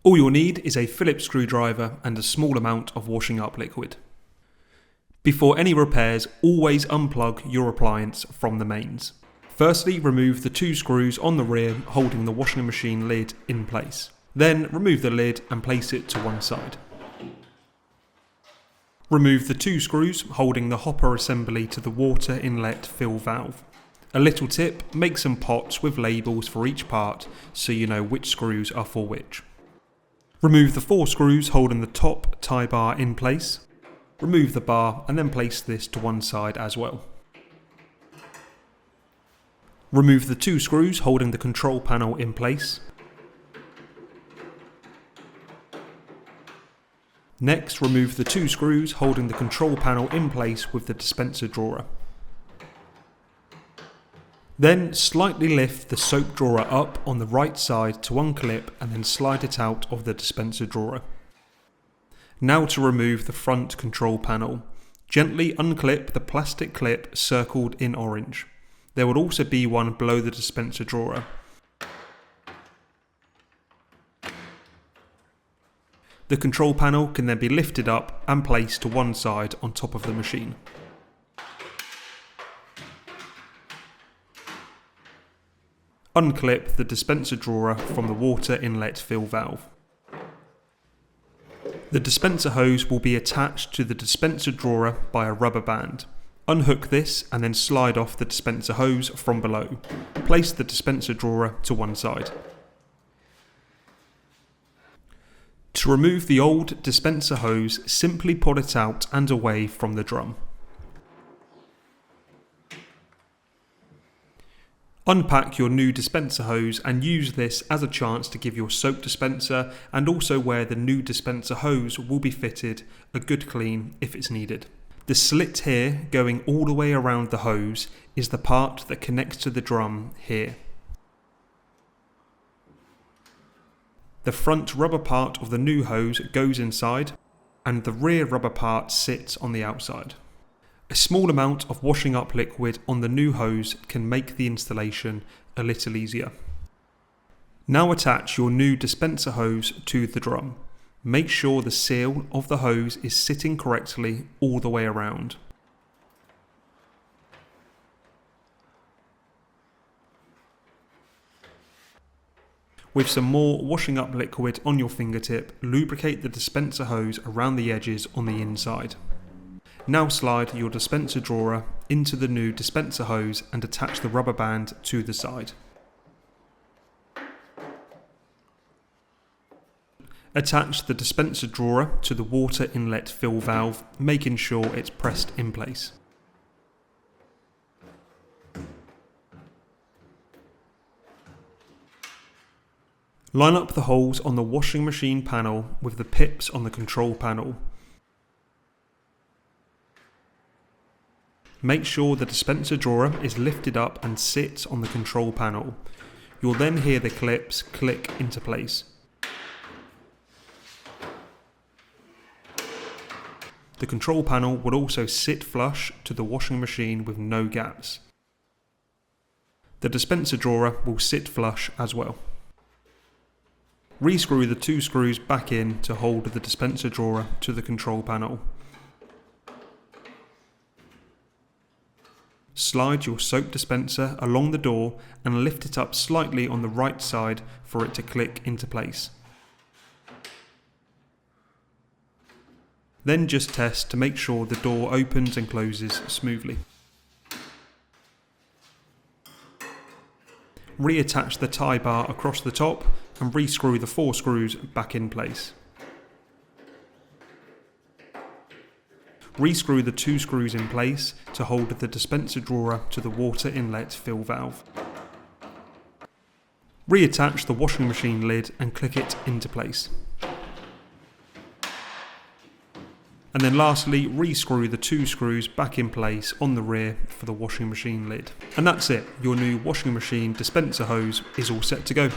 All you'll need is a Phillips screwdriver and a small amount of washing up liquid. Before any repairs, always unplug your appliance from the mains. Firstly, remove the 2 screws on the rear holding the washing machine lid in place. Then remove the lid and place it to one side. Remove the 2 screws holding the hopper assembly to the water inlet fill valve. A little tip, make some pots with labels for each part so you know which screws are for which. Remove the 4 screws holding the top tie bar in place. Remove the bar and then place this to one side as well. Remove the 2 screws holding the control panel in place. Next, remove the 2 screws holding the control panel in place with the dispenser drawer. Then slightly lift the soap drawer up on the right side to unclip and then slide it out of the dispenser drawer. Now to remove the front control panel. Gently unclip the plastic clip circled in orange. There would also be one below the dispenser drawer. The control panel can then be lifted up and placed to one side on top of the machine. Unclip the dispenser drawer from the water inlet fill valve. The dispenser hose will be attached to the dispenser drawer by a rubber band. Unhook this and then slide off the dispenser hose from below. Place the dispenser drawer to one side. To remove the old dispenser hose, simply pull it out and away from the drum. Unpack your new dispenser hose and use this as a chance to give your soap dispenser and also where the new dispenser hose will be fitted a good clean if it's needed. The slit here going all the way around the hose is the part that connects to the drum here. The front rubber part of the new hose goes inside and the rear rubber part sits on the outside. A small amount of washing up liquid on the new hose can make the installation a little easier. Now attach your new dispenser hose to the drum. Make sure the seal of the hose is sitting correctly all the way around. With some more washing up liquid on your fingertip, lubricate the dispenser hose around the edges on the inside. Now slide your dispenser drawer into the new dispenser hose and attach the rubber band to the side. Attach the dispenser drawer to the water inlet fill valve, making sure it's pressed in place. Line up the holes on the washing machine panel with the pips on the control panel. Make sure the dispenser drawer is lifted up and sits on the control panel. You'll then hear the clips click into place. The control panel will also sit flush to the washing machine with no gaps. The dispenser drawer will sit flush as well. Rescrew the 2 screws back in to hold the dispenser drawer to the control panel. Slide your soap dispenser along the door and lift it up slightly on the right side for it to click into place. Then just test to make sure the door opens and closes smoothly. Reattach the tie bar across the top and rescrew the 4 screws back in place. Rescrew the 2 screws in place to hold the dispenser drawer to the water inlet fill valve. Reattach the washing machine lid and click it into place. And then lastly, rescrew the 2 screws back in place on the rear for the washing machine lid. And that's it, your new washing machine dispenser hose is all set to go.